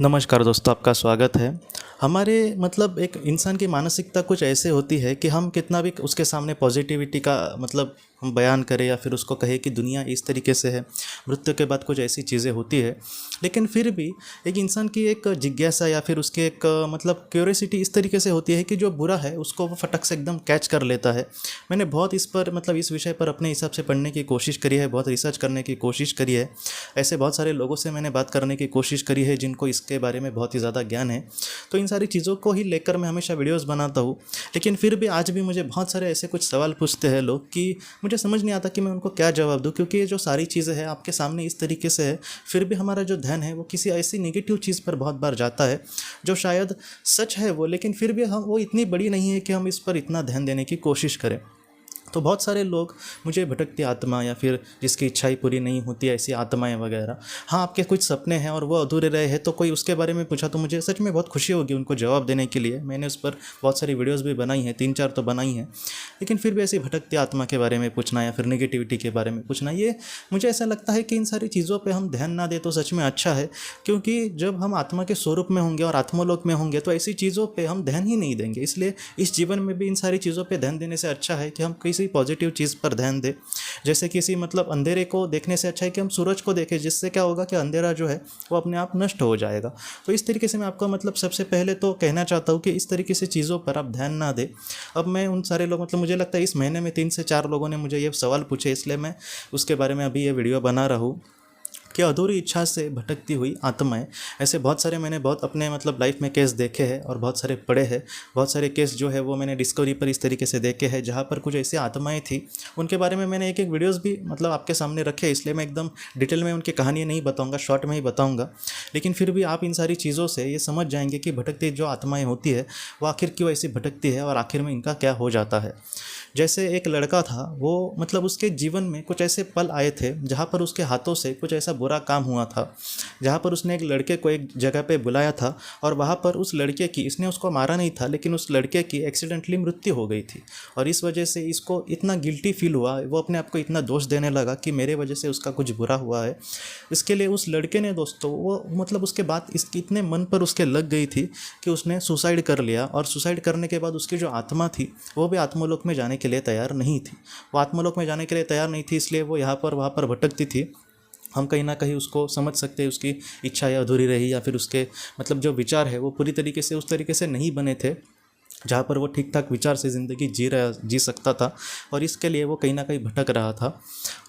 नमस्कार दोस्तों, आपका स्वागत है। हमारे मतलब एक इंसान की मानसिकता कुछ ऐसे होती है कि हम कितना भी उसके सामने पॉजिटिविटी का मतलब हम बयान करें या फिर उसको कहें कि दुनिया इस तरीके से है, मृत्यु के बाद कुछ ऐसी चीज़ें होती है, लेकिन फिर भी एक इंसान की एक जिज्ञासा या फिर उसकी एक मतलब क्यूरियोसिटी इस तरीके से होती है कि जो बुरा है उसको वो फटक से एकदम कैच कर लेता है। मैंने बहुत इस पर मतलब इस विषय पर अपने हिसाब से पढ़ने की कोशिश करी है, बहुत रिसर्च करने की कोशिश करी है। ऐसे बहुत सारे लोगों से मैंने बात करने की कोशिश करी है जिनको इसके बारे में बहुत ही ज़्यादा ज्ञान है। तो इन सारी चीज़ों को ही लेकर मैं हमेशा वीडियोस बनाता हूँ। लेकिन फिर भी आज भी मुझे बहुत सारे ऐसे कुछ सवाल पूछते हैं लोग कि मुझे समझ नहीं आता कि मैं उनको क्या जवाब दूँ, क्योंकि ये जो सारी चीज़ें हैं आपके सामने इस तरीके से है, फिर भी हमारा जो ध्यान है वो किसी ऐसी नेगेटिव चीज़ पर बहुत बार जाता है जो शायद सच है वो, लेकिन फिर भी हम वो इतनी बड़ी नहीं है कि हम इस पर इतना ध्यान देने की कोशिश करें। तो बहुत सारे लोग मुझे भटकती आत्मा या फिर जिसकी इच्छाएं पूरी नहीं होती ऐसी आत्माएं वगैरह, हाँ आपके कुछ सपने हैं और वो अधूरे रहे हैं तो कोई उसके बारे में पूछा तो मुझे सच में बहुत खुशी होगी उनको जवाब देने के लिए। मैंने उस पर बहुत सारी वीडियोस भी बनाई हैं, 3-4 तो बनाई हैं। लेकिन फिर भी ऐसी भटकती आत्मा के बारे में पूछना या फिर नेगेटिविटी के बारे में पूछना, ये मुझे ऐसा लगता है कि इन सारी चीज़ों पर हम ध्यान ना दें तो सच में अच्छा है। क्योंकि जब हम आत्मा के स्वरूप में होंगे और आत्मलोक में होंगे तो ऐसी चीज़ों पर हम ध्यान ही नहीं देंगे। इसलिए इस जीवन में भी इन सारी चीज़ों पर ध्यान देने से अच्छा है कि हम किसी पॉजिटिव चीज़ पर ध्यान दें। जैसे किसी मतलब अंधेरे को देखने से अच्छा है कि हम सूरज को देखें, जिससे क्या होगा कि अंधेरा जो है वो अपने आप नष्ट हो जाएगा। तो इस तरीके से मैं आपको मतलब सबसे पहले तो कहना चाहता हूँ कि इस तरीके से चीज़ों पर आप ध्यान ना दें। अब मैं उन सारे लोग मतलब मुझे लगता है इस महीने में 3 से 4 लोगों ने मुझे ये सवाल पूछे, इसलिए मैं उसके बारे में अभी ये वीडियो बना रहा हूँ कि अधूरी इच्छा से भटकती हुई आत्माएं। ऐसे बहुत सारे मैंने बहुत अपने मतलब लाइफ में केस देखे हैं और बहुत सारे पढ़े हैं। बहुत सारे केस जो है वो मैंने डिस्कवरी पर इस तरीके से देखे हैं जहाँ पर कुछ ऐसी आत्माएं थी, उनके बारे में मैंने एक एक वीडियोस भी मतलब आपके सामने रखे। इसलिए मैं एकदम डिटेल में उनकी कहानी नहीं बताऊँगा, शॉर्ट में ही बताऊँगा। लेकिन फिर भी आप इन सारी चीज़ों से ये समझ जाएंगे कि भटकती जो आत्माएँ होती है वो आखिर क्यों ऐसी भटकती है और आखिर में इनका क्या हो जाता है। जैसे एक लड़का था, वो मतलब उसके जीवन में कुछ ऐसे पल आए थे जहाँ पर उसके हाथों से कुछ ऐसा बुरा काम हुआ था, जहाँ पर उसने एक लड़के को एक जगह पे बुलाया था और वहाँ पर उस लड़के की, इसने उसको मारा नहीं था लेकिन उस लड़के की एक्सीडेंटली मृत्यु हो गई थी। और इस वजह से इसको इतना गिल्टी फील हुआ, वो अपने आप को इतना दोष देने लगा कि मेरे वजह से उसका कुछ बुरा हुआ है। इसके लिए उस लड़के ने दोस्तों वो मतलब उसके बाद इसकी इतने मन पर उसके लग गई थी कि उसने सुसाइड कर लिया। और सुसाइड करने के बाद उसकी जो आत्मा थी वो भी आत्मलोक में जाने के लिए तैयार नहीं थी। वो आत्मलोक में जाने के लिए तैयार नहीं थी, इसलिए वो यहाँ पर वहाँ पर भटकती थी। हम कहीं ना कहीं उसको समझ सकते हैं, उसकी इच्छाएं अधूरी रही या फिर उसके मतलब जो विचार है वो पूरी तरीके से उस तरीके से नहीं बने थे जहाँ पर वो ठीक ठाक विचार से ज़िंदगी जी सकता था। और इसके लिए वो कहीं ना कहीं भटक रहा था।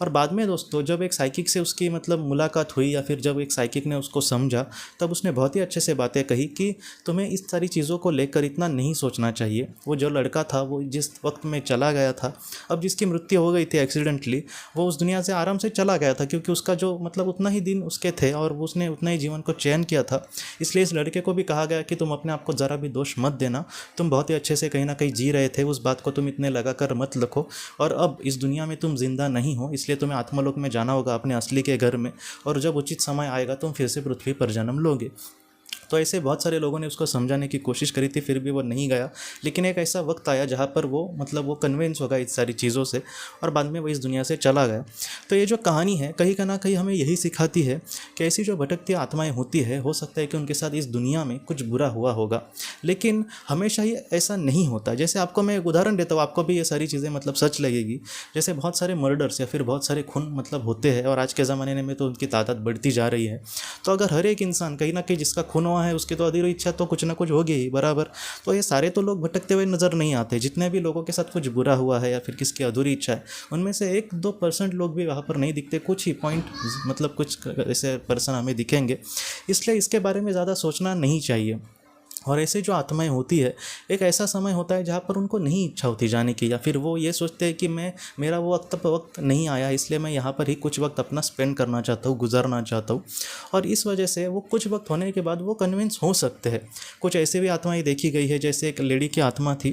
और बाद में दोस्तों जब एक साइकिक से उसकी मतलब मुलाकात हुई या फिर जब एक साइकिक ने उसको समझा, तब उसने बहुत ही अच्छे से बातें कही कि तुम्हें इस सारी चीज़ों को लेकर इतना नहीं सोचना चाहिए। वो जो लड़का था वो जिस वक्त में चला गया था, अब जिसकी मृत्यु हो गई थी एक्सीडेंटली, वो उस दुनिया से आराम से चला गया था क्योंकि उसका जो मतलब उतना ही दिन उसके थे और उसने उतना ही जीवन को चयन किया था। इसलिए इस लड़के को भी कहा गया कि तुम अपने आप को ज़रा भी दोष मत देना, तुम बहुत ही अच्छे से कहीं ना कहीं जी रहे थे, उस बात को तुम इतने लगा कर मत रखो। और अब इस दुनिया में तुम जिंदा नहीं हो, इसलिए तुम्हें आत्मलोक में जाना होगा अपने असली के घर में, और जब उचित समय आएगा तुम फिर से पृथ्वी पर जन्म लोगे। तो ऐसे बहुत सारे लोगों ने उसको समझाने की कोशिश करी थी, फिर भी वो नहीं गया। लेकिन एक ऐसा वक्त आया जहाँ पर वो मतलब वो कन्विंस हो गया इस सारी चीज़ों से और बाद में वो इस दुनिया से चला गया। तो ये जो कहानी है कहीं ना कहीं हमें यही सिखाती है कि ऐसी जो भटकती आत्माएं होती है, हो सकता है कि उनके साथ इस दुनिया में कुछ बुरा हुआ होगा, लेकिन हमेशा ही ऐसा नहीं होता। जैसे आपको मैं एक उदाहरण देता हूँ, आपको भी ये सारी चीज़ें मतलब सच लगेगी। जैसे बहुत सारे मर्डर्स या फिर बहुत सारे खून मतलब होते हैं और आज के ज़माने में तो उनकी तादाद बढ़ती जा रही है। तो अगर हर एक इंसान कहीं ना कहीं जिसका खून हुआ है उसकी तो अधूरी इच्छा तो कुछ ना कुछ होगी ही बराबर। तो ये सारे तो लोग भटकते हुए नजर नहीं आते। जितने भी लोगों के साथ कुछ बुरा हुआ है या फिर किसकी अधूरी इच्छा है, उनमें से 1-2% लोग भी वहाँ पर नहीं दिखते, कुछ ही पॉइंट मतलब कुछ ऐसे पर्सन हमें दिखेंगे। इसलिए इसके बारे में ज़्यादा सोचना नहीं चाहिए। और ऐसे जो आत्माएं होती है, एक ऐसा समय होता है जहाँ पर उनको नहीं इच्छा होती जाने की, या फिर वो ये सोचते हैं कि मेरा वो वक्त नहीं आया, इसलिए मैं यहाँ पर ही कुछ वक्त अपना स्पेंड करना चाहता हूँ, गुजारना चाहता हूँ। और इस वजह से वो कुछ वक्त होने के बाद वो कन्विंस हो सकते हैं। कुछ ऐसे भी आत्माएं देखी गई है, जैसे एक लेडी की आत्मा थी,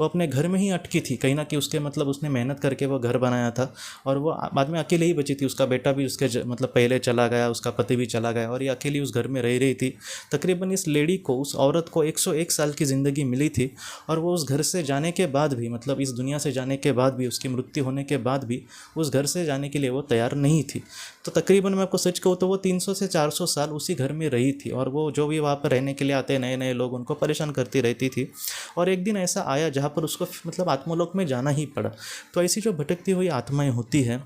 वो अपने घर में ही अटकी थी कहीं ना कहीं, उसके मतलब उसने मेहनत करके वो घर बनाया था और वो बाद में अकेले ही बची थी। उसका बेटा भी उसके मतलब पहले चला गया, उसका पति भी चला गया और ये अकेली उस घर में रह रही थी। तकरीबन इस लेडी को, उस औरत को 101 साल की ज़िंदगी मिली थी और वो उस घर से जाने के बाद भी, मतलब इस दुनिया से जाने के बाद भी, उसकी मृत्यु होने के बाद भी उस घर से जाने के लिए वो तैयार नहीं थी। तो तकरीबन मैं आपको सच कहूँ तो वो 300 से 400 साल उसी घर में रही थी और वो जो भी वहाँ पर रहने के लिए आते नए नए लोग उनको परेशान करती रहती थी। और एक दिन ऐसा आया जहाँ पर उसको मतलब आत्मलोक में जाना ही पड़ा। तो ऐसी जो भटकती हुई आत्माएं होती हैं,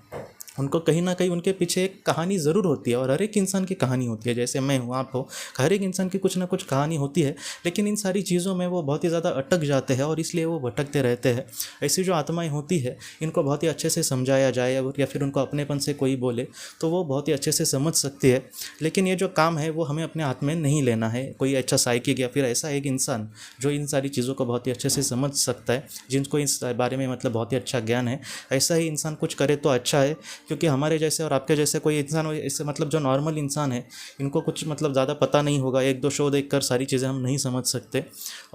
उनको कहीं ना कहीं उनके पीछे एक कहानी ज़रूर होती है और हर एक इंसान की कहानी होती है। जैसे मैं हूँ, आप हो, हर एक इंसान की कुछ ना कुछ कहानी होती है, लेकिन इन सारी चीज़ों में वो बहुत ही ज़्यादा अटक जाते हैं और इसलिए वो भटकते रहते हैं। ऐसी जो आत्माएं होती है, इनको बहुत ही अच्छे से समझाया जाए या फिर उनको अपनेपन से कोई बोले तो वो बहुत ही अच्छे से समझ सकती है। लेकिन ये जो काम है वो हमें अपने हाथ में नहीं लेना है। कोई अच्छा साइकिक या फिर ऐसा एक इंसान जो इन सारी चीज़ों को बहुत ही अच्छे से समझ सकता है, जिनको इस बारे में मतलब बहुत ही अच्छा ज्ञान है, ऐसा ही इंसान कुछ करे तो अच्छा है। क्योंकि हमारे जैसे और आपके जैसे कोई इंसान इससे मतलब जो नॉर्मल इंसान है, इनको कुछ मतलब ज़्यादा पता नहीं होगा, एक दो शो देखकर सारी चीज़ें हम नहीं समझ सकते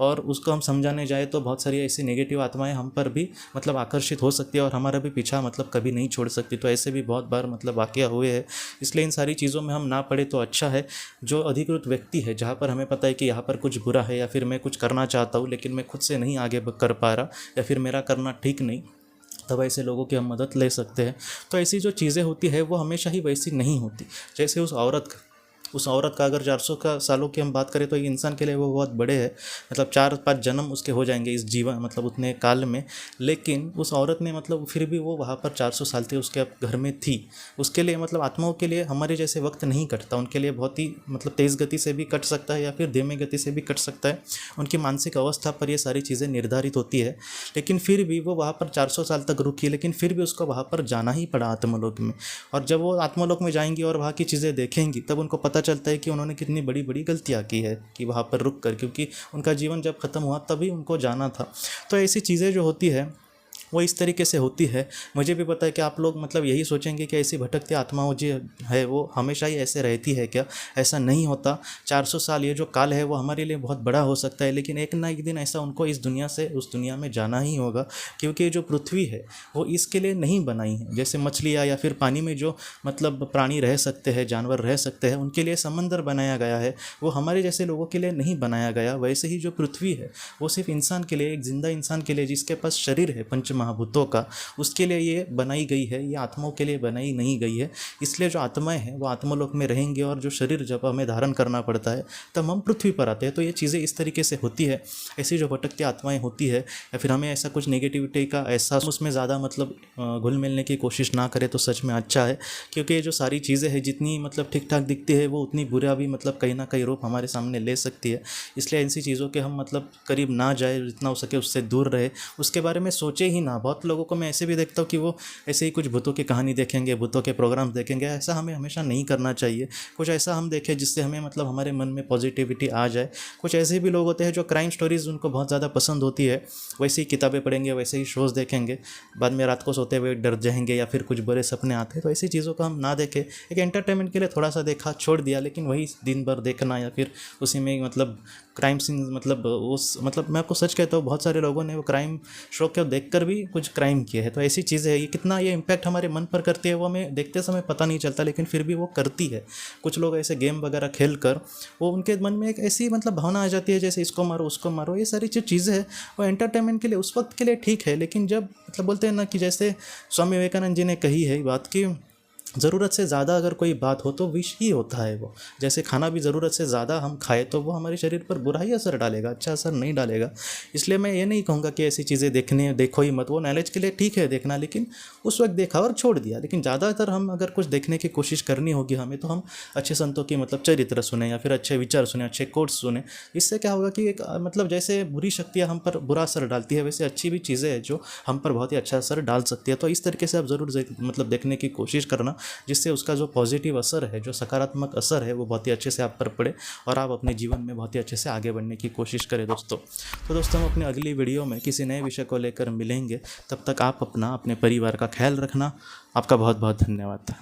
और उसको हम समझाने जाए तो बहुत सारी ऐसी नेगेटिव आत्माएं हम पर भी मतलब आकर्षित हो सकती है और हमारा भी पीछा मतलब कभी नहीं छोड़ सकती। तो ऐसे भी बहुत बार मतलब वाक़या हुए हैं। इसलिए इन सारी चीज़ों में हम ना पड़े तो अच्छा है। जो अधिकृत व्यक्ति है, जहाँ पर हमें पता है कि यहाँ पर कुछ बुरा है या फिर मैं कुछ करना चाहता हूँ लेकिन मैं खुद से नहीं आगे कर पा रहा या फिर मेरा करना ठीक नहीं, तब ऐसे लोगों की हम मदद ले सकते हैं। तो ऐसी जो चीज़ें होती है वो हमेशा ही वैसी नहीं होती। जैसे उस औरत का अगर 400 का सालों की हम बात करें तो एक इंसान के लिए वो बहुत बड़े हैं, मतलब 4-5 जन्म उसके हो जाएंगे इस जीवन मतलब उतने काल में। लेकिन उस औरत ने मतलब फिर भी वो वहाँ पर 400 साल तक उसके घर में थी। उसके लिए मतलब आत्माओं के लिए हमारे जैसे वक्त नहीं कटता, उनके लिए बहुत ही मतलब तेज़ गति से भी कट सकता है या फिर धीमे गति से भी कट सकता है। उनकी मानसिक अवस्था पर ये सारी चीज़ें निर्धारित होती है। लेकिन फिर भी वो वहाँ पर 400 साल तक रुकी, लेकिन फिर भी उसको वहाँ पर जाना ही पड़ा आत्मलोक में। और जब वो आत्मलोक में जाएंगी और वहाँ की चीज़ें देखेंगी तब उनको पता चलता है कि उन्होंने कितनी बड़ी बड़ी गलतियाँ की है कि वहाँ पर रुक कर, क्योंकि उनका जीवन जब ख़त्म हुआ तभी उनको जाना था। तो ऐसी चीज़ें जो होती है वो इस तरीके से होती है। मुझे भी पता है कि आप लोग मतलब यही सोचेंगे कि ऐसी भटकती आत्माओं जो है वो हमेशा ही ऐसे रहती है क्या? ऐसा नहीं होता। 400 साल ये जो काल है वो हमारे लिए बहुत बड़ा हो सकता है, लेकिन एक ना एक दिन ऐसा उनको इस दुनिया से उस दुनिया में जाना ही होगा। क्योंकि ये जो पृथ्वी है वो इसके लिए नहीं बनाई है। जैसे मछलियाँ या फिर पानी में जो मतलब प्राणी रह सकते हैं, जानवर रह सकते हैं, उनके लिए समंदर बनाया गया है, वो हमारे जैसे लोगों के लिए नहीं बनाया गया। वैसे ही जो पृथ्वी है वो सिर्फ इंसान के लिए, एक जिंदा इंसान के लिए जिसके पास शरीर है पंच महाभूतों का, उसके लिए ये बनाई गई है। ये आत्माओं के लिए बनाई नहीं गई है। इसलिए जो आत्माएं हैं वो आत्मलोक में रहेंगे और जो शरीर जब हमें धारण करना पड़ता है तब हम पृथ्वी पर आते हैं। तो ये चीज़ें इस तरीके से होती है। ऐसी जो भटकती आत्माएं होती है या फिर हमें ऐसा कुछ नेगेटिविटी का एहसास, उसमें ज़्यादा मतलब घुल मिलने की कोशिश ना करें तो सच में अच्छा है। क्योंकि ये जो सारी चीज़ें हैं जितनी मतलब ठीक ठाक दिखती है वो उतनी बुरा भी मतलब कहीं ना कहीं रूप हमारे सामने ले सकती है। इसलिए ऐसी चीज़ों के हम मतलब करीब ना जाए, जितना हो सके उससे दूर रहे, उसके बारे में सोचे ही ना। बहुत लोगों को मैं ऐसे भी देखता हूँ कि वो ऐसे ही कुछ भूतों की कहानी देखेंगे, भूतों के प्रोग्राम्स देखेंगे। ऐसा हमें हमेशा नहीं करना चाहिए। कुछ ऐसा हम देखें जिससे हमें मतलब हमारे मन में पॉजिटिविटी आ जाए। कुछ ऐसे भी लोग होते हैं जो क्राइम स्टोरीज़ उनको बहुत ज़्यादा पसंद होती है, वैसे ही किताबें पढ़ेंगे, वैसे ही शोज़ देखेंगे, बाद में रात को सोते हुए डर जाएंगे या फिर कुछ बुरे सपने आते हैं। तो ऐसी चीज़ों को हम ना देखें। एक एंटरटेनमेंट के लिए थोड़ा सा देखा, छोड़ दिया, लेकिन वही दिन भर देखना या फिर उसी में मतलब क्राइम सीन मतलब उस मतलब मैं आपको सच कहता हूँ बहुत सारे लोगों ने वो क्राइम शो को देखकर भी कुछ क्राइम किए हैं। तो ऐसी चीज़ें है, ये कितना ये इम्पैक्ट हमारे मन पर करती है वो हमें देखते समय पता नहीं चलता, लेकिन फिर भी वो करती है। कुछ लोग ऐसे गेम वगैरह खेल कर वो उनके मन में एक ऐसी मतलब भावना आ जाती है जैसे इसको मारो उसको मारो। ये सारी जो चीज़ें हैं वो एंटरटेनमेंट के लिए उस वक्त के लिए ठीक है, लेकिन जब मतलब बोलते हैं ना कि जैसे स्वामी विवेकानंद जी ने कही है बात की, ज़रूरत से ज़्यादा अगर कोई बात हो तो विष ही होता है वो। जैसे खाना भी ज़रूरत से ज़्यादा हम खाएं तो वो हमारे शरीर पर बुरा ही असर डालेगा, अच्छा असर नहीं डालेगा। इसलिए मैं ये नहीं कहूँगा कि ऐसी चीज़ें देखो ही मत। वो नॉलेज के लिए ठीक है देखना, लेकिन उस वक्त देखा और छोड़ दिया। लेकिन ज़्यादातर हम अगर कुछ देखने की कोशिश करनी होगी हमें तो हम अच्छे संतों की मतलब चरित्र सुने या फिर अच्छे विचार सुने, अच्छे कोट्स सुने। इससे क्या होगा कि एक मतलब जैसे बुरी शक्तियाँ हम पर बुरा असर डालती है, वैसे अच्छी भी चीज़ें हैं जो हम पर बहुत ही अच्छा असर डाल सकती है। तो इस तरीके से आप ज़रूर मतलब देखने की कोशिश करना, जिससे उसका जो पॉजिटिव असर है, जो सकारात्मक असर है, वो बहुत ही अच्छे से आप पर पड़े और आप अपने जीवन में बहुत ही अच्छे से आगे बढ़ने की कोशिश करें दोस्तों। तो दोस्तों हम अपनी अगली वीडियो में किसी नए विषय को लेकर मिलेंगे। तब तक आप अपना अपने परिवार का ख्याल रखना। आपका बहुत बहुत धन्यवाद।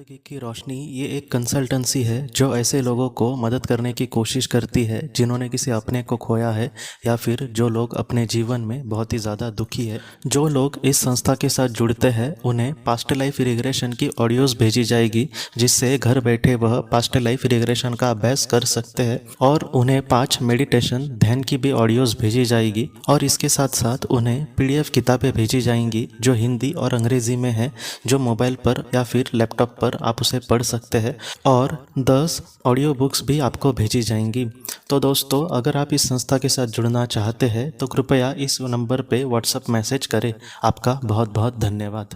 ज़िंदगी की रोशनी ये एक कंसल्टेंसी है जो ऐसे लोगों को मदद करने की कोशिश करती है जिन्होंने किसी अपने को खोया है या फिर जो लोग अपने जीवन में बहुत ही ज़्यादा दुखी है। जो लोग इस संस्था के साथ जुड़ते हैं उन्हें पास्ट लाइफ रिग्रेशन की ऑडियोज़ भेजी जाएगी, जिससे घर बैठे वह पास्ट लाइफ रिग्रेशन का अभ्यास कर सकते हैं। और उन्हें 5 मेडिटेशन ध्यान की भी ऑडियोज़ भेजी जाएगी और इसके साथ साथ उन्हें PDF किताबें भेजी जाएंगी जो हिंदी और अंग्रेज़ी में है, जो मोबाइल पर या फिर लैपटॉप पर आप उसे पढ़ सकते हैं। और 10 ऑडियो बुक्स भी आपको भेजी जाएंगी। तो दोस्तों, अगर आप इस संस्था के साथ जुड़ना चाहते हैं तो कृपया इस नंबर पे व्हाट्सएप मैसेज करें। आपका बहुत बहुत धन्यवाद।